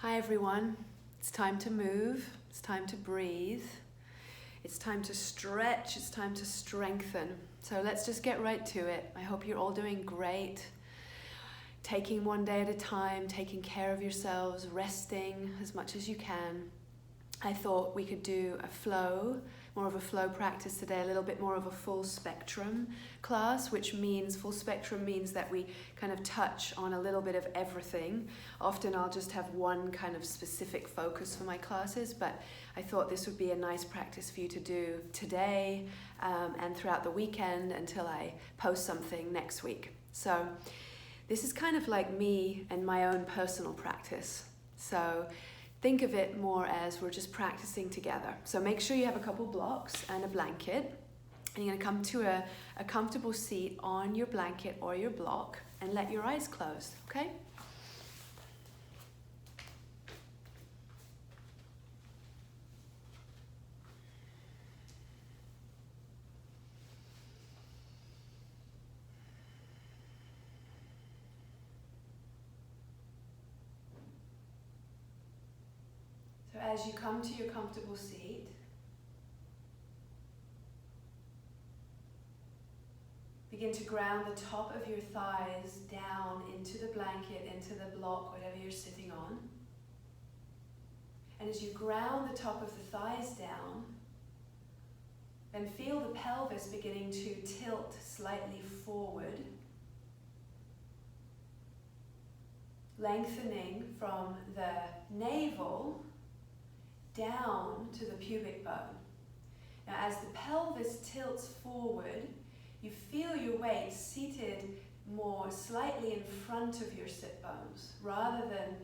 Hi everyone, it's time to move, it's time to breathe, it's time to stretch, it's time to strengthen. So let's just get right to it. I hope you're all doing great, taking one day at a time, taking care of yourselves, resting as much as you can. I thought we could do more of a flow practice today, a little bit more of a full spectrum class, which means full spectrum means that we kind of touch on a little bit of everything. Often I'll just have one kind of specific focus for my classes, but I thought this would be a nice practice for you to do today and throughout the weekend until I post something next week. So this is kind of like me and my own personal practice. So think of it more as we're just practicing together. So make sure you have a couple blocks and a blanket. And you're going to come to a comfortable seat on your blanket or your block and let your eyes close, okay? So as you come to your comfortable seat, begin to ground the top of your thighs down into the blanket, into the block, whatever you're sitting on. And as you ground the top of the thighs down, then feel the pelvis beginning to tilt slightly forward, lengthening from the navel down to the pubic bone. Now as the pelvis tilts forward, you feel your weight seated more slightly in front of your sit bones rather than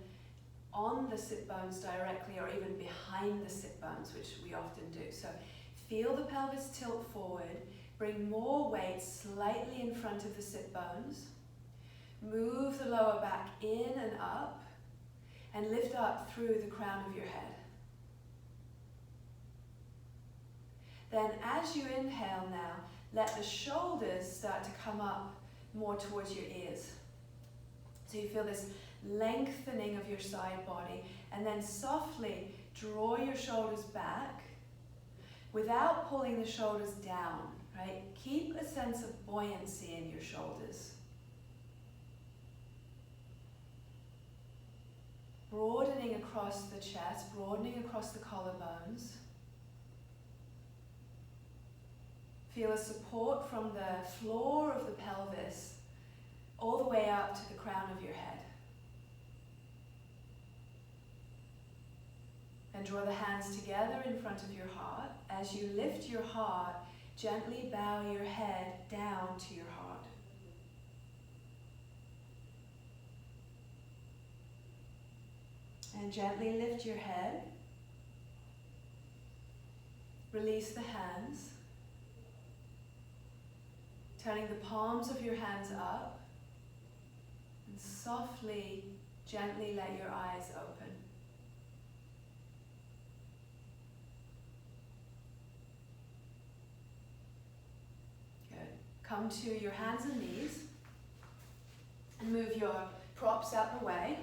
on the sit bones directly or even behind the sit bones, which we often do. So feel the pelvis tilt forward, bring more weight slightly in front of the sit bones, move the lower back in and up, and lift up through the crown of your head. Then as you inhale now, let the shoulders start to come up more towards your ears. So you feel this lengthening of your side body, and then softly draw your shoulders back without pulling the shoulders down, right? Keep a sense of buoyancy in your shoulders. Broadening across the chest, broadening across the collarbones. Feel a support from the floor of the pelvis all the way up to the crown of your head. And draw the hands together in front of your heart. As you lift your heart, gently bow your head down to your heart. And gently lift your head. Release the hands. Turning the palms of your hands up, and softly, gently let your eyes open. Good. Come to your hands and knees, and move your props out the way.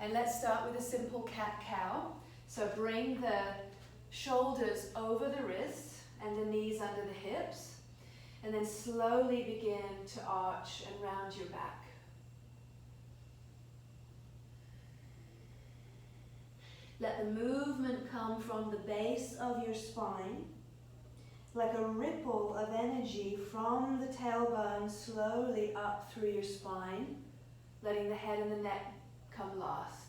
And let's start with a simple cat-cow. So bring the shoulders over the wrists and the knees under the hips. And then slowly begin to arch and round your back. Let the movement come from the base of your spine, like a ripple of energy from the tailbone slowly up through your spine, letting the head and the neck come last.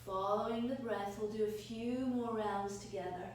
Following the breath, we'll do a few more rounds together.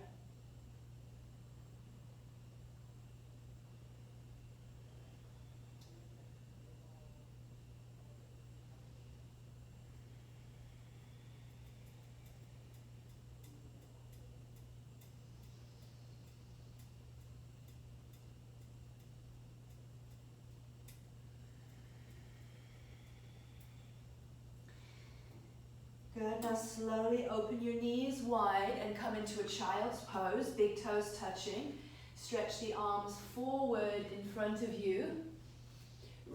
Good, now slowly open your knees wide and come into a child's pose, big toes touching. Stretch the arms forward in front of you.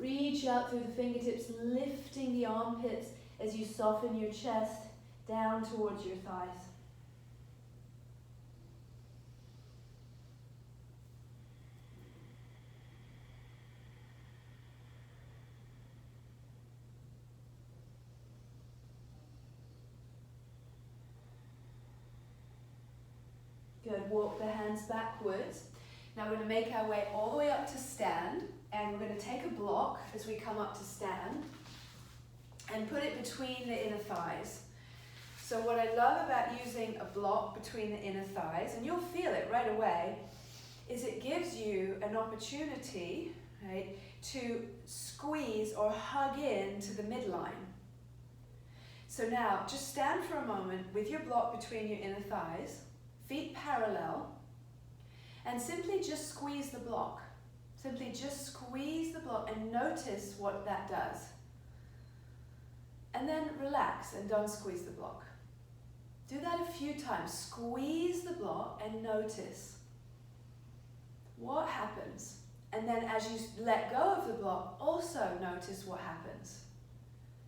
Reach reach out through the fingertips, lifting the armpits as you soften your chest down towards your thighs. Good, walk the hands backwards. Now we're going to make our way all the way up to stand, and we're going to take a block as we come up to stand and put it between the inner thighs. So what I love about using a block between the inner thighs, and you'll feel it right away, is it gives you an opportunity, right, to squeeze or hug into the midline. So now just stand for a moment with your block between your inner thighs, feet parallel, and simply just squeeze the block. Simply just squeeze the block and notice what that does. And then relax and don't squeeze the block. Do that a few times. Squeeze the block and notice what happens. And then as you let go of the block, also notice what happens.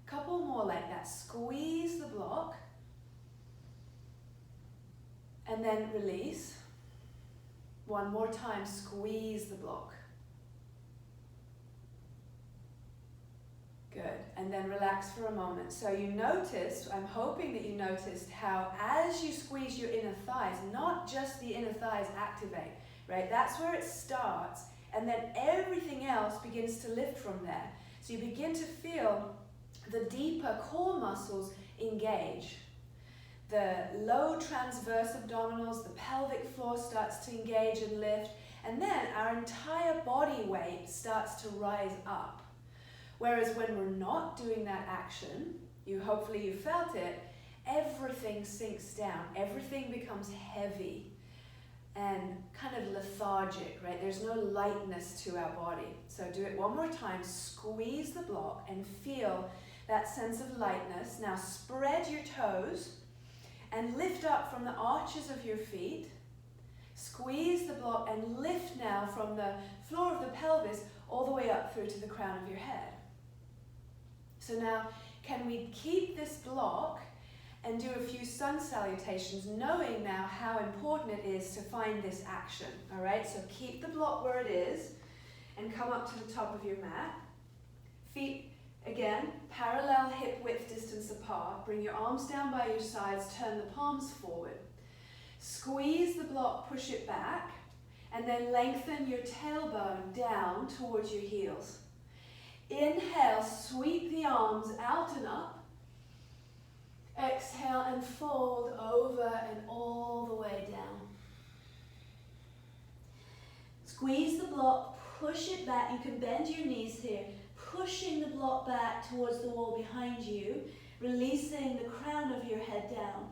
Couple more like that. Squeeze the block and then release. One more time, squeeze the block. Good, and then relax for a moment. So you noticed, I'm hoping that you noticed how as you squeeze your inner thighs, not just the inner thighs activate, right? That's where it starts, and then everything else begins to lift from there. So you begin to feel the deeper core muscles engage. The low transverse abdominals, the pelvic floor starts to engage and lift, and then our entire body weight starts to rise up. Whereas when we're not doing that action, hopefully you felt it, everything sinks down, everything becomes heavy and kind of lethargic, right? There's no lightness to our body. So do it one more time, squeeze the block and feel that sense of lightness. Now spread your toes and lift up from the arches of your feet. Squeeze the block and lift now from the floor of the pelvis all the way up through to the crown of your head. So now, can we keep this block and do a few sun salutations, knowing now how important it is to find this action, all right? So keep the block where it is and come up to the top of your mat. Feet, again, parallel hip width distance apart. Bring your arms down by your sides, turn the palms forward. Squeeze the block, push it back, and then lengthen your tailbone down towards your heels. Inhale, sweep the arms out and up. Exhale and fold over and all the way down. Squeeze the block, push it back. You can bend your knees here, pushing the block back towards the wall behind you, releasing the crown of your head down.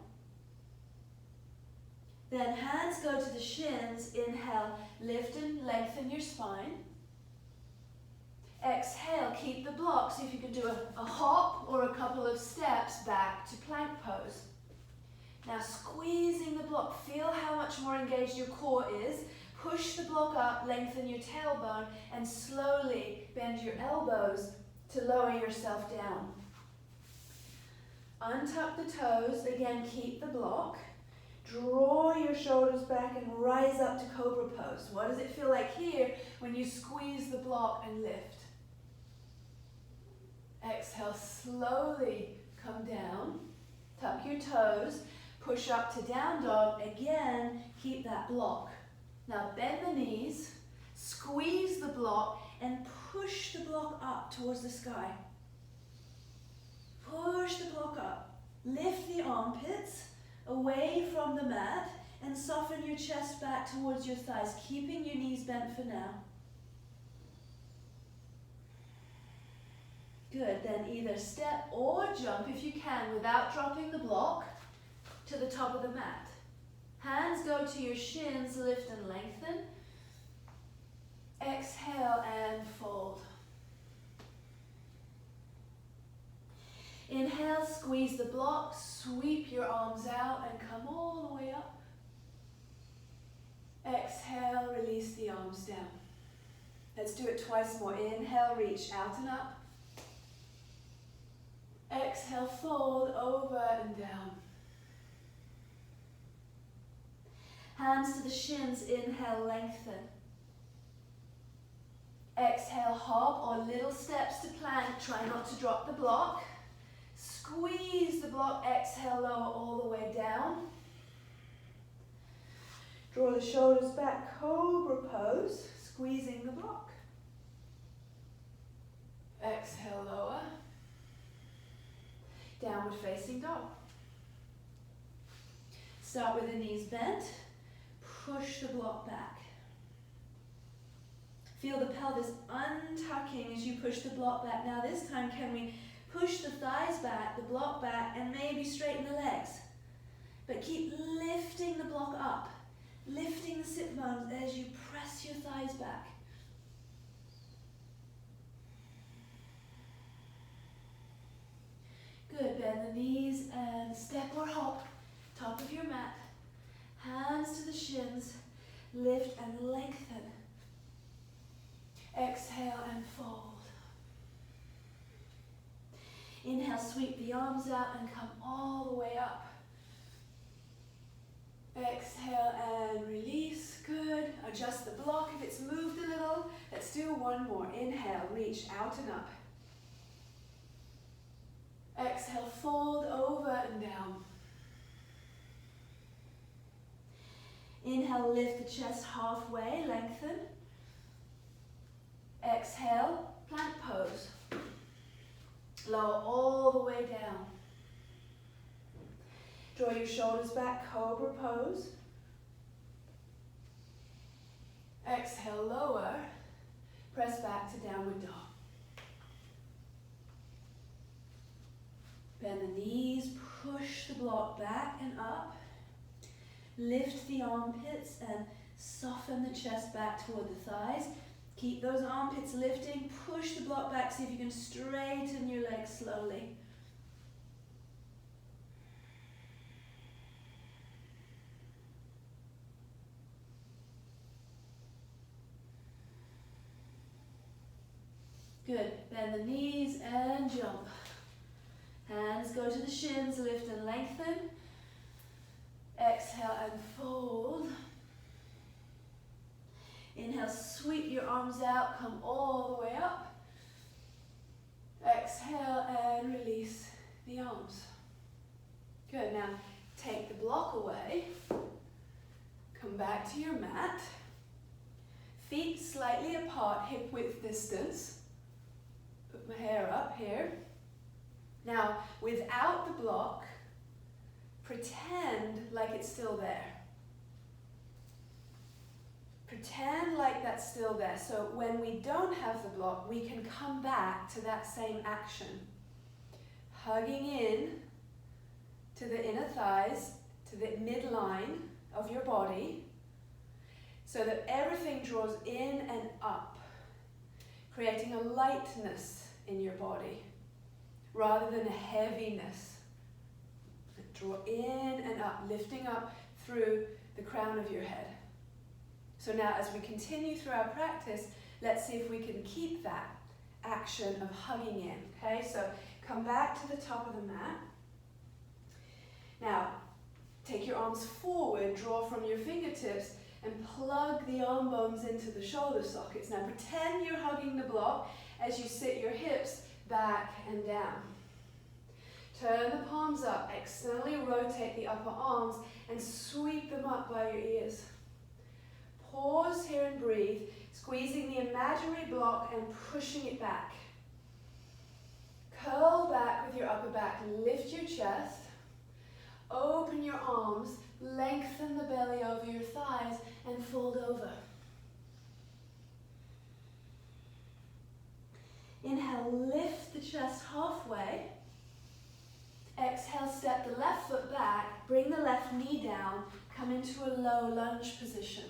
Then hands go to the shins. Inhale, lift and lengthen your spine. Exhale, keep the block. See if you can do a hop or a couple of steps back to plank pose. Now squeezing the block, feel how much more engaged your core is. Push the block up, lengthen your tailbone, and slowly bend your elbows to lower yourself down. Untuck the toes, again keep the block. Draw your shoulders back and rise up to cobra pose. What does it feel like here when you squeeze the block and lift? Exhale, slowly come down, tuck your toes, push up to down dog. Again, keep that block. Now bend the knees, squeeze the block, and push the block up towards the sky. Push the block up. Lift the armpits away from the mat and soften your chest back towards your thighs, keeping your knees bent for now. Good, then either step or jump if you can without dropping the block to the top of the mat. Hands go to your shins, lift and lengthen. Exhale and fold. Inhale, squeeze the block, sweep your arms out and come all the way up. Exhale, release the arms down. Let's do it twice more. Inhale, reach out and up. Exhale, fold over and down. Hands to the shins, inhale, lengthen. Exhale, hop or little steps to plank. Try not to drop the block. Squeeze the block, exhale, lower all the way down. Draw the shoulders back, cobra pose, squeezing the block. Exhale, lower. Downward facing dog. Start with the knees bent. Push the block back. Feel the pelvis untucking as you push the block back. Now this time, can we push the thighs back, the block back, and maybe straighten the legs? But keep lifting the block up. Lifting the sit bones as you press your thighs back. Good, bend the knees and step or hop, top of your mat. Hands to the shins, lift and lengthen. Exhale and fold. Inhale, sweep the arms out and come all the way up. Exhale and release. Good. Adjust the block if it's moved a little. Let's do one more. Inhale, reach out and up. Exhale, fold over and down. Inhale, lift the chest halfway, lengthen. Exhale, plank pose. Lower all the way down. Draw your shoulders back, cobra pose. Exhale, lower. Press back to downward dog. Bend the knees, push the block back and up. Lift the armpits and soften the chest back toward the thighs. Keep those armpits lifting, push the block back, see if you can straighten your legs slowly. Good, bend the knees and jump. Hands go to the shins, lift and lengthen. Exhale and fold. Inhale, sweep your arms out, come all the way up. Exhale and release the arms. Good, now take the block away. Come back to your mat. Feet slightly apart, hip width distance. Put my hair up here. Now, without the block, pretend like it's still there. Pretend like that's still there. So when we don't have the block, we can come back to that same action. Hugging in to the inner thighs, to the midline of your body, so that everything draws in and up, creating a lightness in your body, rather than a heaviness. Draw in and up, lifting up through the crown of your head. So now as we continue through our practice, let's see if we can keep that action of hugging in, okay? So come back to the top of the mat. Now, take your arms forward, draw from your fingertips, and plug the arm bones into the shoulder sockets. Now pretend you're hugging the block as you sit your hips back and down. Turn the palms up, externally rotate the upper arms, and sweep them up by your ears. Pause here and breathe, squeezing the imaginary block and pushing it back. Curl back with your upper back, lift your chest, open your arms, lengthen the belly over your thighs, and fold over. Inhale, lift the chest halfway. Exhale, step the left foot back, bring the left knee down, come into a low lunge position.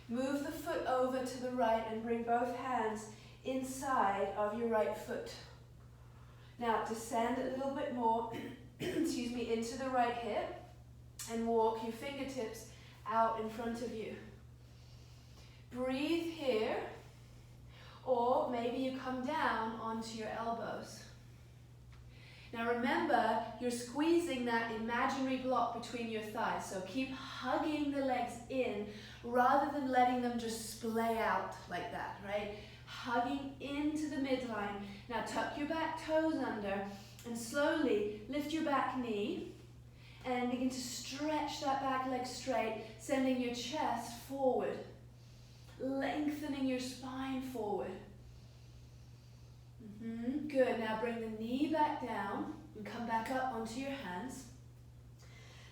Move the foot over to the right and bring both hands inside of your right foot. Now descend a little bit more, excuse me, into the right hip and walk your fingertips out in front of you. Breathe here Or maybe you come down onto your elbows. Now remember, you're squeezing that imaginary block between your thighs, so keep hugging the legs in rather than letting them just splay out like that, right? Hugging into the midline. Now tuck your back toes under and slowly lift your back knee and begin to stretch that back leg straight, sending your chest forward, lengthening your spine forward. Good, now bring the knee back down and come back up onto your hands.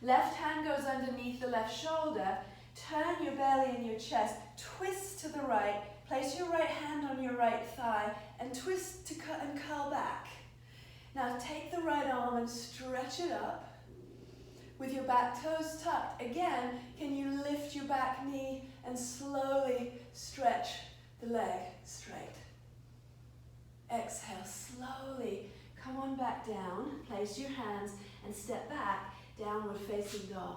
Left hand goes underneath the left shoulder. Turn your belly and your chest, twist to the right, place your right hand on your right thigh and twist to and curl back. Now take the right arm and stretch it up. With your back toes tucked, again, can you lift your back knee and slowly stretch the leg straight. Exhale, slowly come on back down, place your hands and step back, downward facing dog.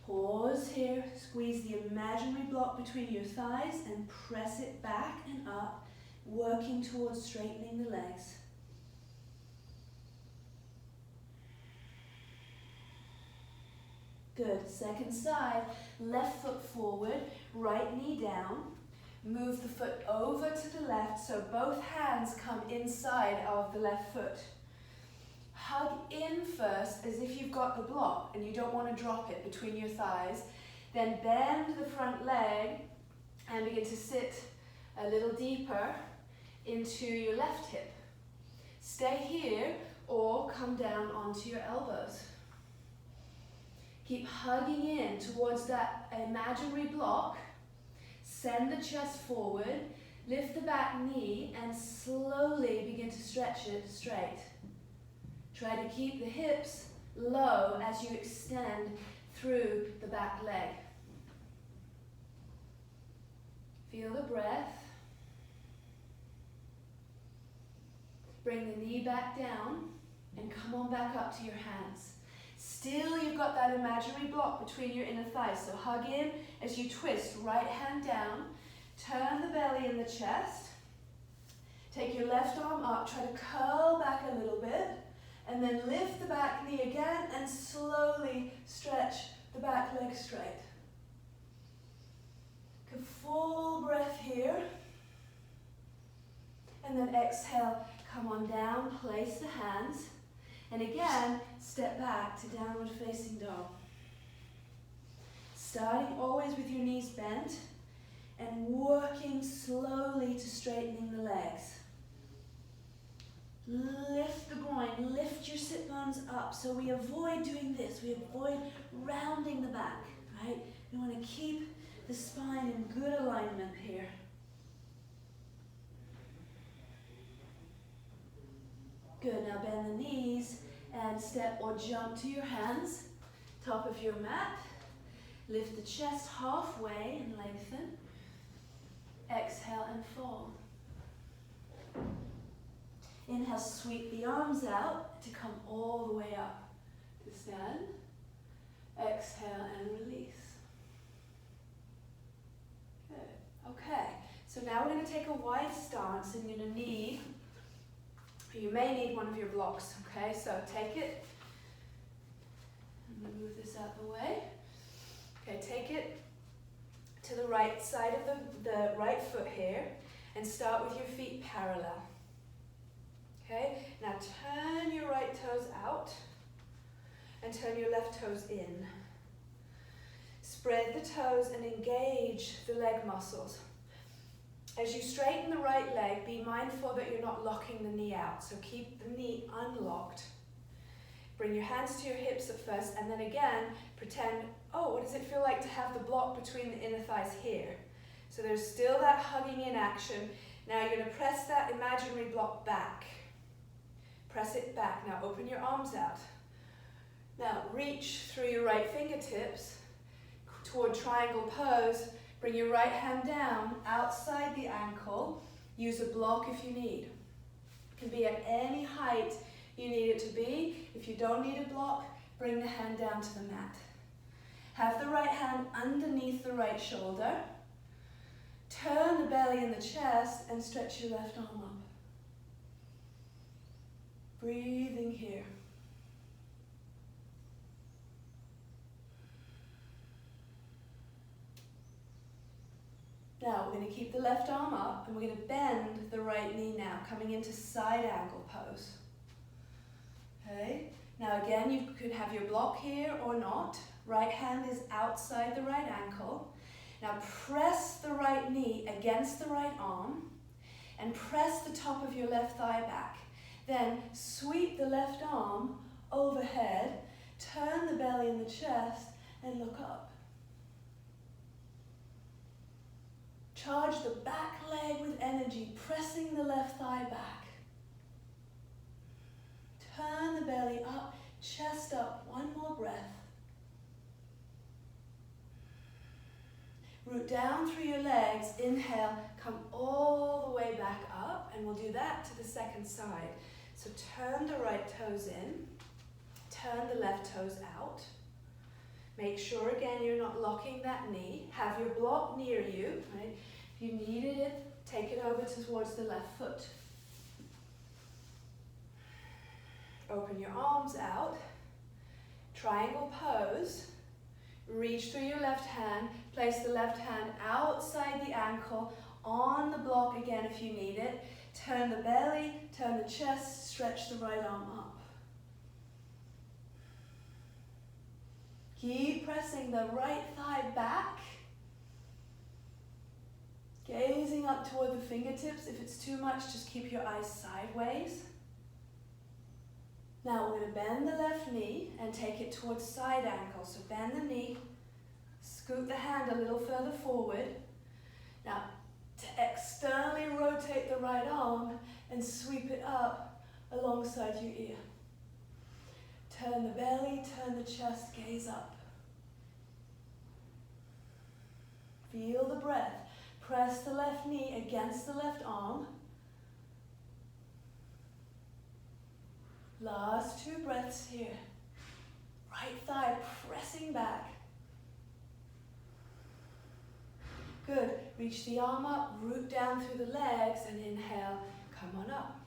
Pause here, squeeze the imaginary block between your thighs and press it back and up, working towards straightening the legs. Good, second side, left foot forward, right knee down. Move the foot over to the left so both hands come inside of the left foot. Hug in first as if you've got the block and you don't want to drop it between your thighs. Then bend the front leg and begin to sit a little deeper into your left hip. Stay here or come down onto your elbows. Keep hugging in towards that imaginary block. Send the chest forward, lift the back knee and slowly begin to stretch it straight. Try to keep the hips low as you extend through the back leg. Feel the breath. Bring the knee back down and come on back up to your hands. Still, you've got that imaginary block between your inner thighs, so hug in as you twist, right hand down, turn the belly and the chest, take your left arm up, try to curl back a little bit, and then lift the back knee again and slowly stretch the back leg straight. Good full breath here, and then exhale, come on down, place the hands, and again, step back to downward facing dog. Starting always with your knees bent and working slowly to straightening the legs. Lift the groin, lift your sit bones up. So we avoid doing this. We avoid rounding the back, right? We want to keep the spine in good alignment here. Good, now bend the knees and step or jump to your hands, top of your mat. Lift the chest halfway and lengthen. Exhale and fold. Inhale, sweep the arms out to come all the way up to stand. Exhale and release. Good. Okay, so now we're going to take a wide stance and you're going to need, you may need one of your blocks, okay? So take it, and move this out the way. Okay, take it to the right side of the right foot here, and start with your feet parallel. Okay, now turn your right toes out, and turn your left toes in. Spread the toes and engage the leg muscles. As you straighten the right leg, be mindful that you're not locking the knee out, so keep the knee unlocked. Bring your hands to your hips at first, and then again, pretend, oh, what does it feel like to have the block between the inner thighs here? So there's still that hugging in action. Now you're going to press that imaginary block back. Press it back. Now open your arms out. Now reach through your right fingertips toward triangle pose. Bring your right hand down outside the ankle. Use a block if you need. It can be at any height you need it to be. If you don't need a block, bring the hand down to the mat. Have the right hand underneath the right shoulder. Turn the belly and the chest and stretch your left arm up. Breathing here. Now we're going to keep the left arm up and we're going to bend the right knee now, coming into side angle pose. Okay? Now again, you could have your block here or not. Right hand is outside the right ankle. Now press the right knee against the right arm and press the top of your left thigh back. Then sweep the left arm overhead, turn the belly and the chest and look up. Charge the back leg with energy, pressing the left thigh back. Turn the belly up, chest up, one more breath. Root down through your legs, inhale, come all the way back up, and we'll do that to the second side. So turn the right toes in, turn the left toes out. Make sure again you're not locking that knee. Have your block near you, right? If you needed it, take it over towards the left foot. Open your arms out, triangle pose. Reach through your left hand, place the left hand outside the ankle, on the block again if you need it. Turn the belly, turn the chest, stretch the right arm up. Keep pressing the right thigh back. Gazing up toward the fingertips. If it's too much, just keep your eyes sideways. Now we're going to bend the left knee and take it towards side ankle. So bend the knee, scoot the hand a little further forward. Now to externally rotate the right arm and sweep it up alongside your ear. Turn the belly, turn the chest, gaze up. Feel the breath. Press the left knee against the left arm. Last 2 breaths here. Right thigh pressing back. Good. Reach the arm up, root down through the legs, and inhale, come on up.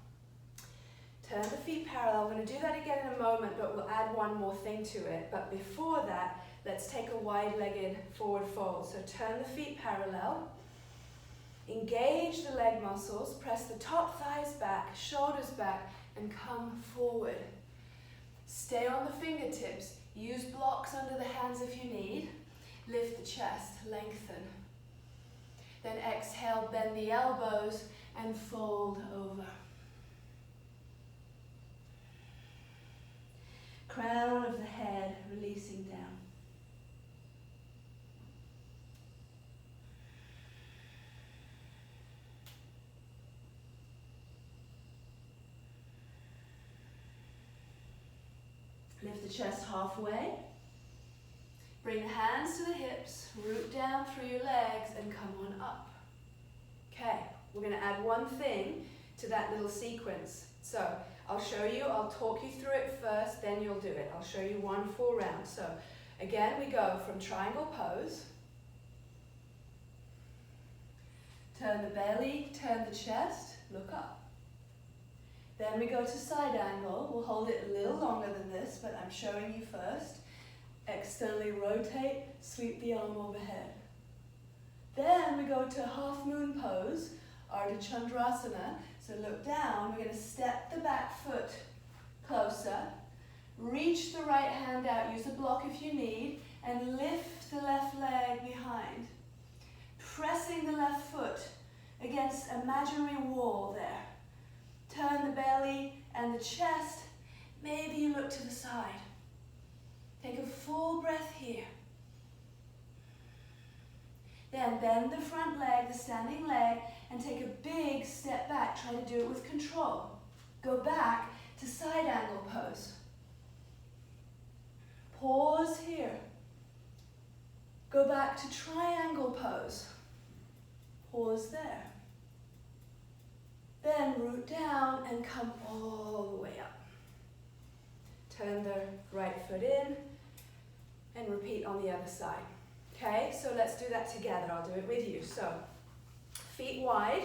Turn the feet parallel. I'm going to do that again in a moment, but we'll add one more thing to it. But before that, let's take a wide-legged forward fold. So turn the feet parallel. Engage the leg muscles. Press the top thighs back, shoulders back, and come forward. Stay on the fingertips. Use blocks under the hands if you need. Lift the chest, lengthen. Then exhale, bend the elbows and fold over. Crown of the head releasing down. Lift the chest halfway. Bring the hands to the hips, root down through your legs and come on up. Okay, we're going to add one thing to that little sequence. So I'll show you, I'll talk you through it first, then you'll do it. I'll show you one full round. So again, we go from triangle pose. Turn the belly, turn the chest, look up. Then we go to side angle. We'll hold it a little longer than this, but I'm showing you first. Externally rotate, sweep the arm overhead. Then we go to half moon pose, Ardha Chandrasana. So look down, we're going to step the back foot closer, reach the right hand out, use a block if you need, and lift the left leg behind. Pressing the left foot against imaginary wall there. Turn the belly and the chest, maybe you look to the side. Take a full breath here. Then bend the front leg, the standing leg, and take a big step back. Try to do it with control. Go back to side angle pose. Pause here. Go back to triangle pose. Pause there. Then root down and come all the way up. Turn the right foot in and repeat on the other side. Okay, so let's do that together. I'll do it with you. So feet wide.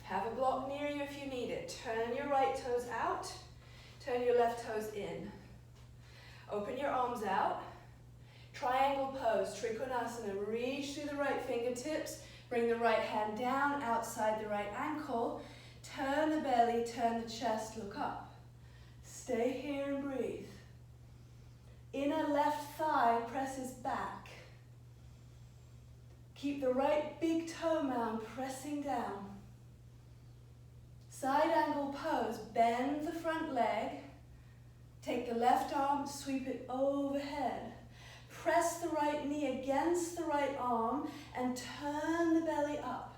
Have a block near you if you need it. Turn your right toes out. Turn your left toes in. Open your arms out. Triangle pose, Trikonasana. Reach through the right fingertips. Bring the right hand down outside the right ankle. Turn the belly, turn the chest, look up. Stay here and breathe. Inner left thigh presses back. Keep the right big toe mound pressing down. Side angle pose, bend the front leg. Take the left arm, sweep it overhead. Press the right knee against the right arm and turn the belly up.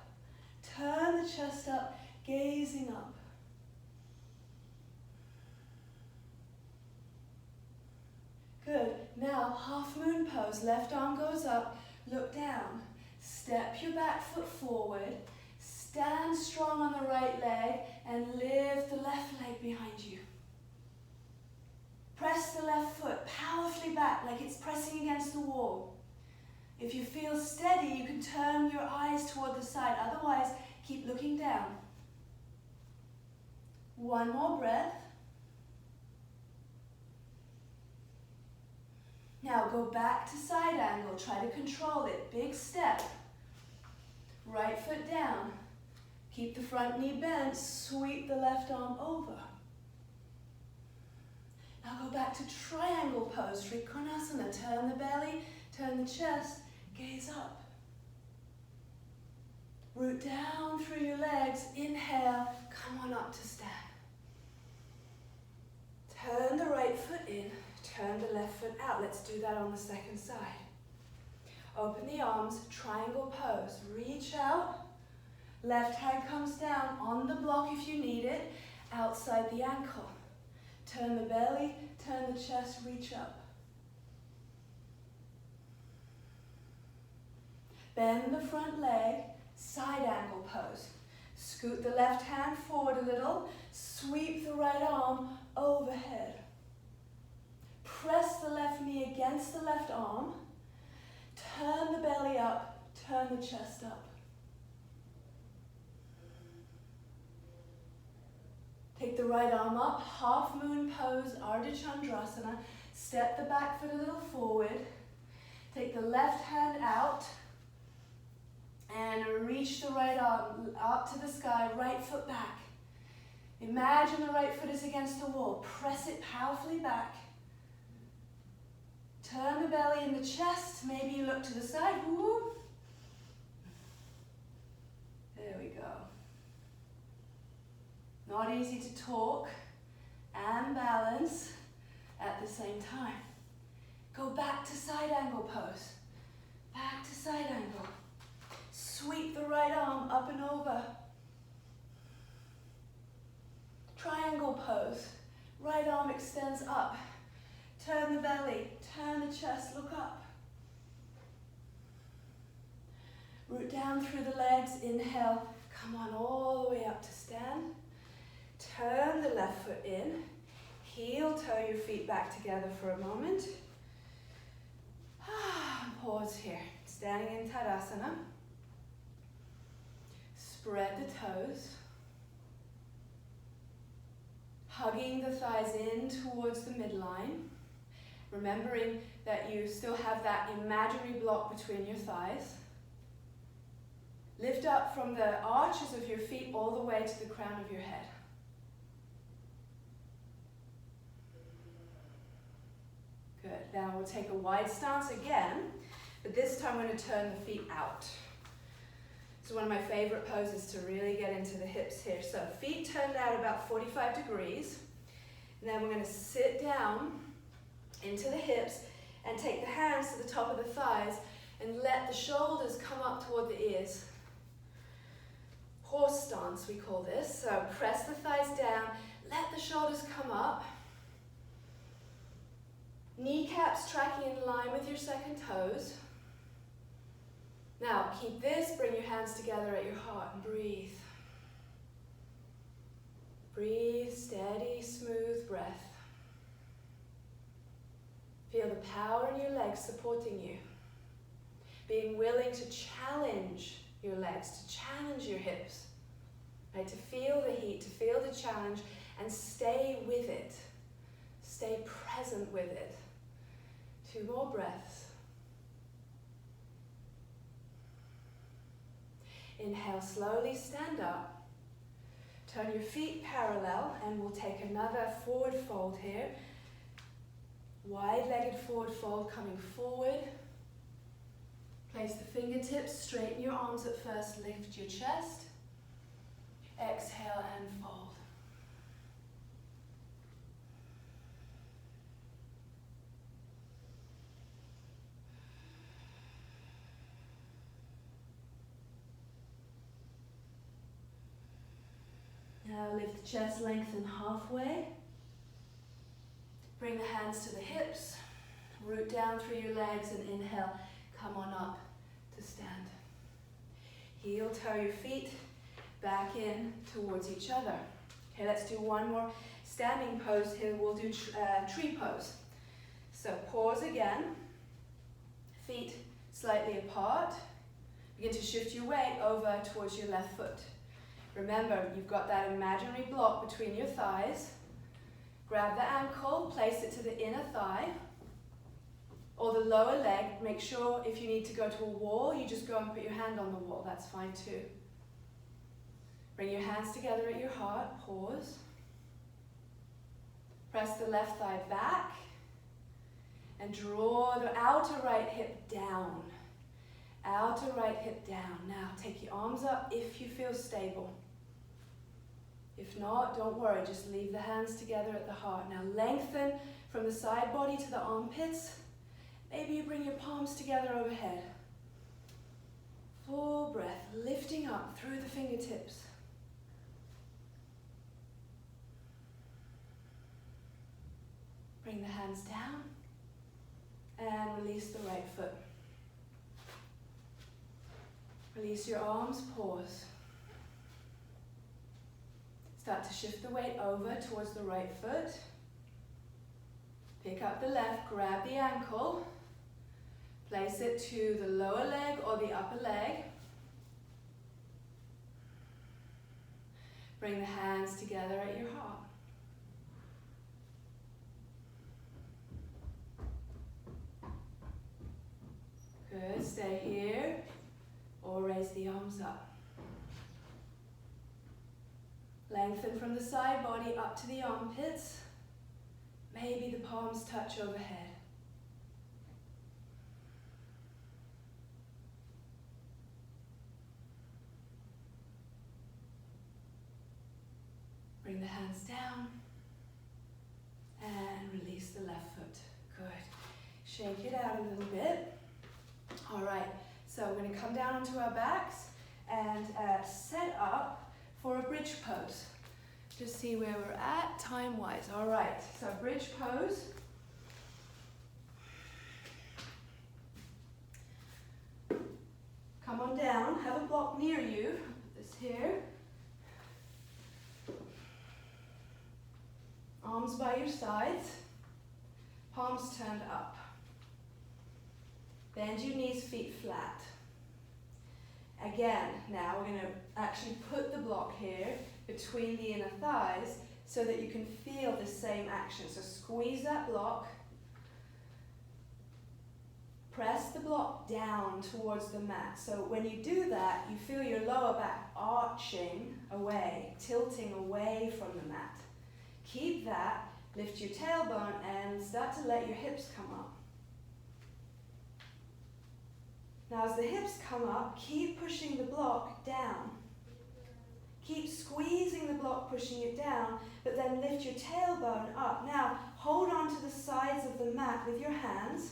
Turn the chest up, gazing up. Good. Now, half moon pose. Left arm goes up, look down. Step your back foot forward. Stand strong on the right leg and lift the left leg behind you. Press the left foot powerfully back like it's pressing against the wall. If you feel steady, you can turn your eyes toward the side. Otherwise, keep looking down. One more breath. Now go back to side angle. Try to control it. Big step. Right foot down. Keep the front knee bent. Sweep the left arm over. Now go back to triangle pose. Trikonasana. Turn the belly, turn the chest, gaze up. Root down through your legs. Inhale. Come on up to stand. Turn the right foot in. Turn the left foot out. Let's do that on the second side. Open the arms, triangle pose. Reach out. Left hand comes down on the block if you need it, outside the ankle. Turn the belly, turn the chest, reach up. Bend the front leg, side angle pose. Scoot the left hand forward a little. Sweep the right arm overhead. Press the left knee against the left arm. Turn the belly up, turn the chest up. Take the right arm up, half moon pose, Ardha Chandrasana. Step the back foot a little forward. Take the left hand out and reach the right arm up to the sky, right foot back. Imagine the right foot is against the wall. Press it powerfully back. Turn the belly and the chest. Maybe you look to the side. Woo. There we go. Not easy to talk and balance at the same time. Go back to side angle pose. Back to side angle. Sweep the right arm up and over. Triangle pose. Right arm extends up. Turn the belly, turn the chest, look up. Root down through the legs, inhale, come on all the way up to stand. Turn the left foot in, heel toe your feet back together for a moment. Pause here, standing in Tadasana. Spread the toes. Hugging the thighs in towards the midline. Remembering that you still have that imaginary block between your thighs. Lift up from the arches of your feet all the way to the crown of your head. Good. Now we'll take a wide stance again, but this time we're going to turn the feet out. It's one of my favorite poses to really get into the hips here. So feet turned out about 45 degrees. And then we're going to sit down into the hips and take the hands to the top of the thighs and let the shoulders come up toward the ears. Horse stance we call this. So press the thighs down, let the shoulders come up. Kneecaps tracking in line with your second toes. Now keep this, bring your hands together at your heart and breathe. Breathe, steady, smooth breath. Feel the power in your legs supporting you. Being willing to challenge your legs, to challenge your hips, right? To feel the heat, to feel the challenge, and stay with it. Stay present with it. 2 more breaths. Inhale, slowly stand up. Turn your feet parallel, and we'll take another forward fold here. Wide-legged forward fold coming forward. Place the fingertips, straighten your arms at first, lift your chest. Exhale and fold. Now lift the chest, lengthen halfway. Bring the hands to the hips. Root down through your legs and inhale. Come on up to stand. Heel toe your feet back in towards each other. Okay, let's do one more standing pose here. We'll do tree pose. So pause again. Feet slightly apart. Begin to shift your weight over towards your left foot. Remember, you've got that imaginary block between your thighs. Grab the ankle, place it to the inner thigh or the lower leg. Make sure if you need to go to a wall, you just go and put your hand on the wall. That's fine too. Bring your hands together at your heart. Pause. Press the left thigh back and draw the outer right hip down. Outer right hip down. Now take your arms up if you feel stable. If not, don't worry, just leave the hands together at the heart. Now lengthen from the side body to the armpits. Maybe you bring your palms together overhead. Full breath, lifting up through the fingertips. Bring the hands down and release the right foot. Release your arms, pause. Start to shift the weight over towards the right foot. Pick up the left, grab the ankle. Place it to the lower leg or the upper leg. Bring the hands together at your heart. Good, stay here or raise the arms up. Lengthen from the side body up to the armpits. Maybe the palms touch overhead. Bring the hands down and release the left foot. Good. Shake it out a little bit. All right, so we're going to come down onto our backs and set up for a bridge pose. Just see where we're at time-wise. All right, so bridge pose. Come on down, have a block near you. Put this here. Arms by your sides, palms turned up. Bend your knees, feet flat. Again, now we're going to actually put the block here between the inner thighs so that you can feel the same action. So squeeze that block. Press the block down towards the mat. So when you do that, you feel your lower back arching away, tilting away from the mat. Keep that. Lift your tailbone and start to let your hips come up. Now as the hips come up, keep pushing the block down. Keep squeezing the block, pushing it down, but then lift your tailbone up. Now hold on to the sides of the mat with your hands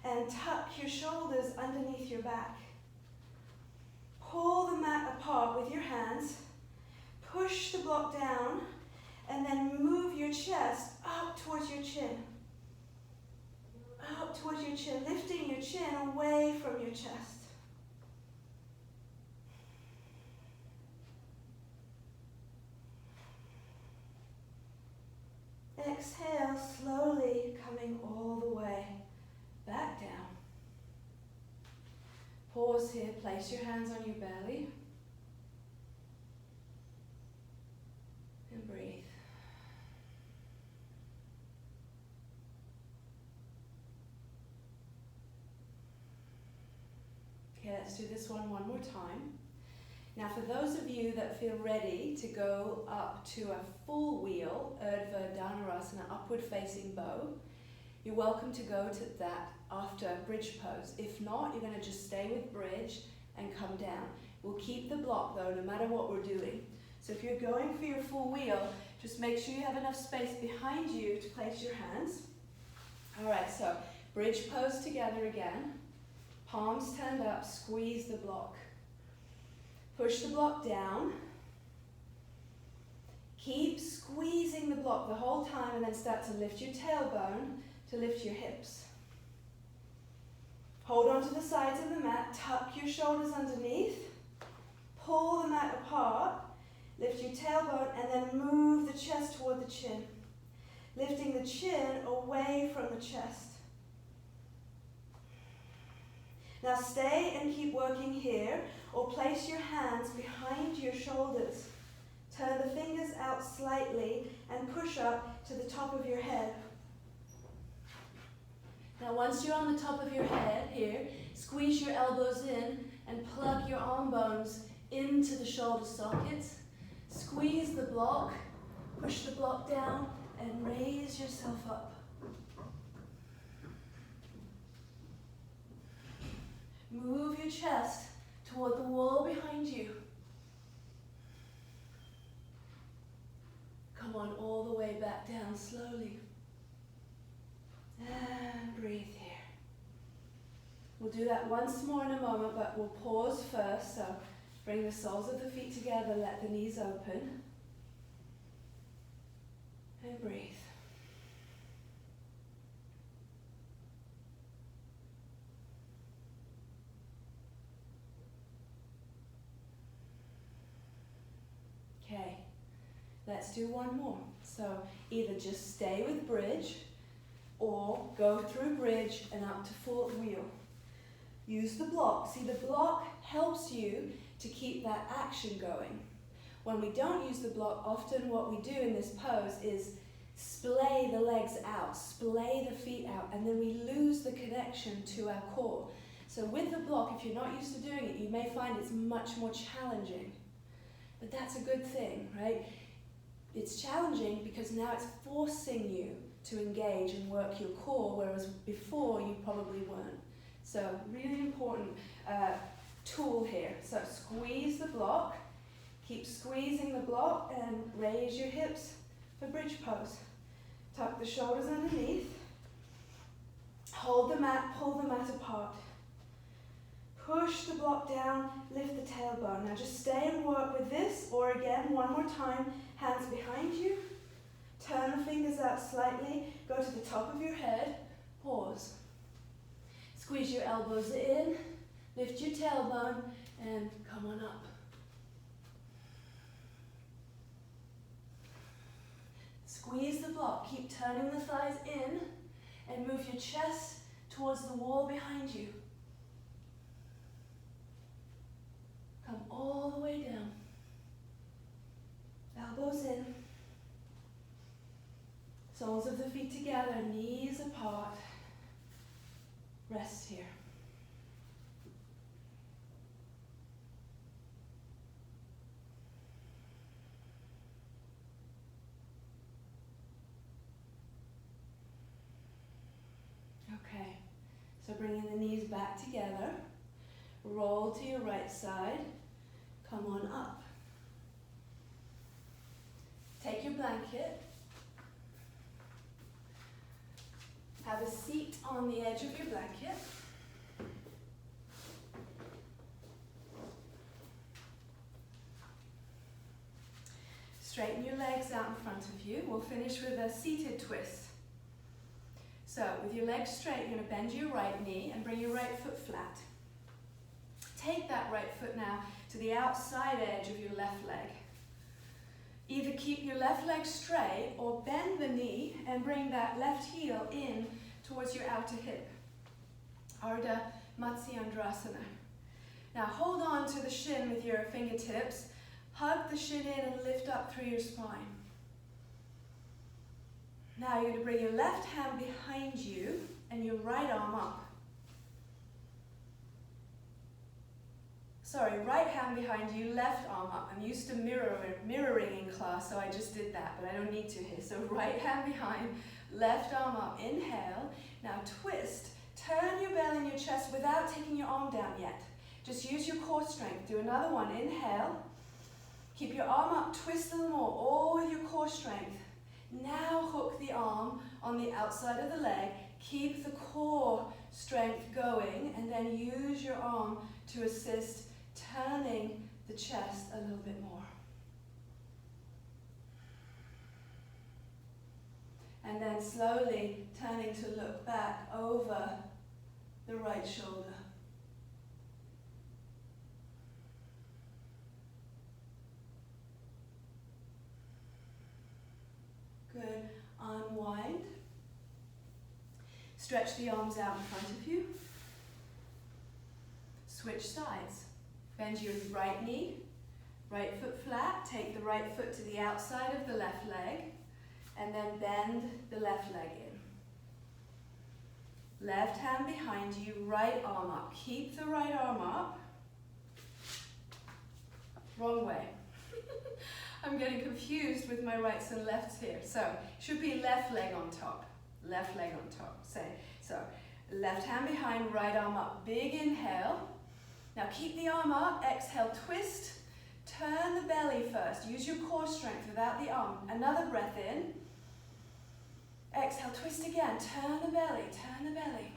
and tuck your shoulders underneath your back. Pull the mat apart with your hands, push the block down, and then move your chest up towards your chin. Up towards your chin, lifting your chin away from your chest. Exhale, slowly coming all the way back down. Pause pause here. Place your hands on your belly. And breathe. Okay, let's do this one more time. Now for those of you that feel ready to go up to a full wheel, Urdhva Dhanurasana, upward facing bow, you're welcome to go to that after bridge pose. If not, you're going to just stay with bridge and come down. We'll keep the block though, no matter what we're doing. So if you're going for your full wheel, just make sure you have enough space behind you to place your hands. Alright, so bridge pose together again. Palms turned up, squeeze the block. Push the block down. Keep squeezing the block the whole time and then start to lift your tailbone to lift your hips. Hold on to the sides of the mat, tuck your shoulders underneath, pull the mat apart, lift your tailbone and then move the chest toward the chin, lifting the chin away from the chest. Now stay and keep working here, or place your hands behind your shoulders. Turn the fingers out slightly and push up to the top of your head. Now once you're on the top of your head here, squeeze your elbows in and plug your arm bones into the shoulder sockets. Squeeze the block, push the block down and raise yourself up. Move your chest toward the wall behind you. Come on all the way back down slowly. And breathe here. We'll do that once more in a moment, but we'll pause first. So bring the soles of the feet together, let the knees open. And breathe. Okay, let's do one more. So either just stay with bridge or go through bridge and up to full wheel. Use the block. See, the block helps you to keep that action going. When we don't use the block, often what we do in this pose is splay the legs out, splay the feet out, and then we lose the connection to our core. So with the block, if you're not used to doing it, you may find it's much more challenging. But that's a good thing, right? It's challenging because now it's forcing you to engage and work your core, whereas before you probably weren't. So really important tool here. So squeeze the block, keep squeezing the block and raise your hips for bridge pose. Tuck the shoulders underneath, hold the mat, pull the mat apart. Push the block down, lift the tailbone. Now just stay and work with this, or again, one more time, hands behind you. Turn the fingers out slightly, go to the top of your head, pause. Squeeze your elbows in, lift your tailbone, and come on up. Squeeze the block, keep turning the thighs in, and move your chest towards the wall behind you. Come all the way down. Elbows in. Soles of the feet together, knees apart. Rest here. Okay, so bringing the knees back together. Roll to your right side. Come on up. Take your blanket. Have a seat on the edge of your blanket. Straighten your legs out in front of you. We'll finish with a seated twist. So with your legs straight, you're going to bend your right knee and bring your right foot flat. Take that right foot now to the outside edge of your left leg. Either keep your left leg straight or bend the knee and bring that left heel in towards your outer hip. Ardha Matsyendrasana. Now hold on to the shin with your fingertips. Hug the shin in and lift up through your spine. Now you're going to bring your left hand behind you and your right arm up. Sorry, right hand behind you, left arm up. I'm used to mirroring in class, so I just did that, but I don't need to here. So right hand behind, left arm up. Inhale. Now twist. Turn your belly and your chest without taking your arm down yet. Just use your core strength. Do another one. Inhale. Keep your arm up. Twist a little more, all with your core strength. Now hook the arm on the outside of the leg. Keep the core strength going, and then use your arm to assist turning the chest a little bit more. And then slowly turning to look back over the right shoulder. Good. Unwind. Stretch the arms out in front of you. Switch sides. Bend your right knee, right foot flat. Take the right foot to the outside of the left leg, and then bend the left leg in. Left hand behind you, right arm up. Keep the right arm up. Wrong way. I'm getting confused with my rights and lefts here. So, should be left leg on top. Left leg on top. So, left hand behind, right arm up. Big inhale. Now keep the arm up. Exhale, twist. Turn the belly first. Use your core strength without the arm. Another breath in. Exhale, twist again. Turn the belly, turn the belly.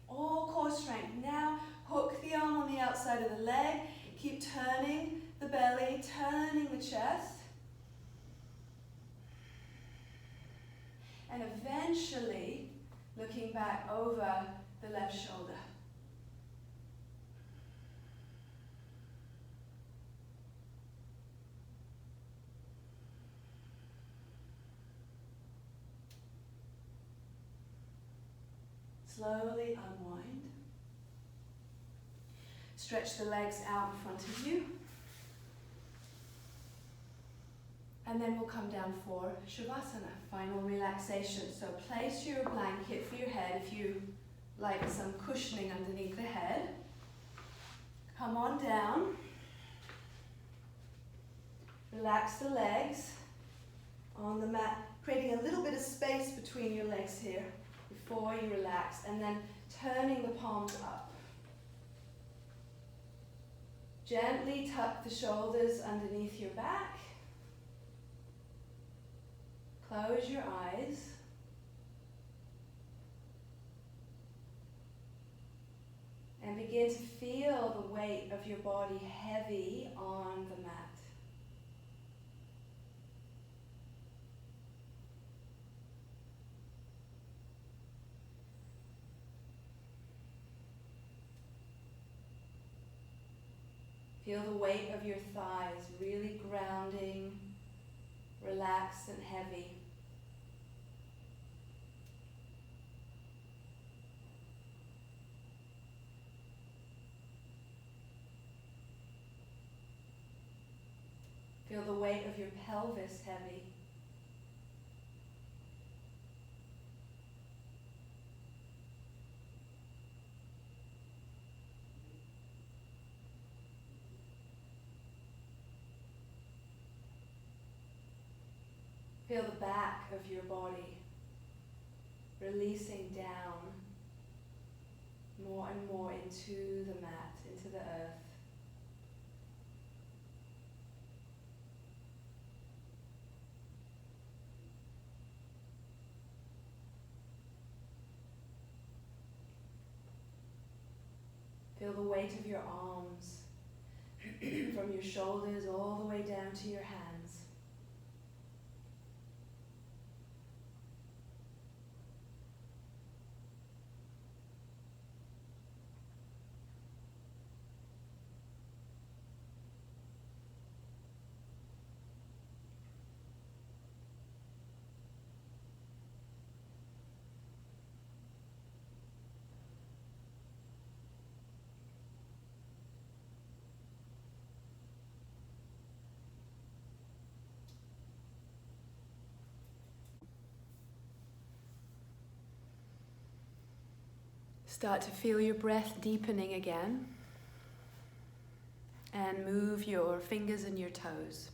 All core strength. Now hook the arm on the outside of the leg. Keep turning the belly, turning the chest. And eventually looking back over the left shoulder. Slowly unwind. Stretch the legs out in front of you. And then we'll come down for Shavasana, final relaxation. So place your blanket for your head if you like some cushioning underneath the head. Come on down. Relax the legs on the mat, creating a little bit of space between your legs here before you relax, and then turning the palms up. Gently tuck the shoulders underneath your back. Close your eyes. And begin to feel the weight of your body heavy on the mat. Feel the weight of your thighs really grounding, relaxed and heavy. Feel the weight of your pelvis heavy. Feel the back of your body releasing down more and more into the mat, into the earth. Feel the weight of your arms from your shoulders all the way down to your hands. Start to feel your breath deepening again. And move your fingers and your toes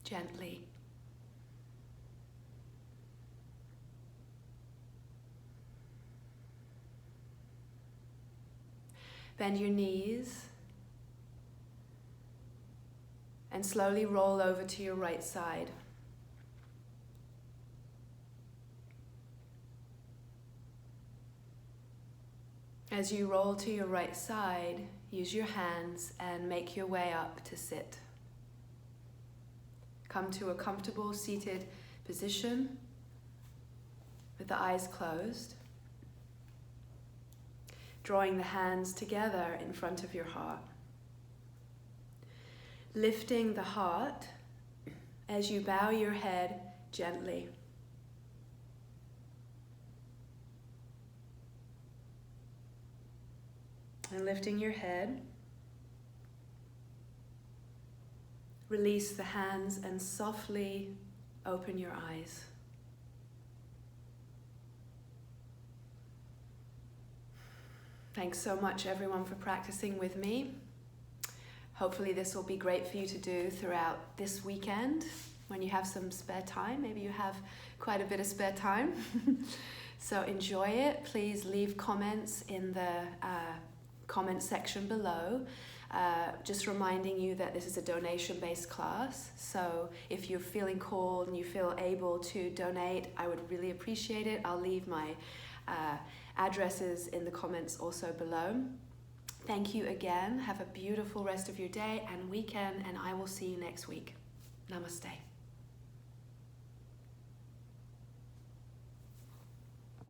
gently. Bend your knees and slowly roll over to your right side. As you roll to your right side, use your hands and make your way up to sit. Come to a comfortable seated position with the eyes closed. Drawing the hands together in front of your heart. Lifting the heart as you bow your head gently. And lifting your head, release the hands and softly open your eyes. Thanks so much everyone for practicing with me. Hopefully this will be great for you to do throughout this weekend when you have some spare time. Maybe you have quite a bit of spare time. So enjoy it. Please leave comments in the comment section below. Just reminding you that this is a donation-based class. So if you're feeling called and you feel able to donate, I would really appreciate it. I'll leave my addresses in the comments also below. Thank you again. Have a beautiful rest of your day and weekend, and I will see you next week. Namaste.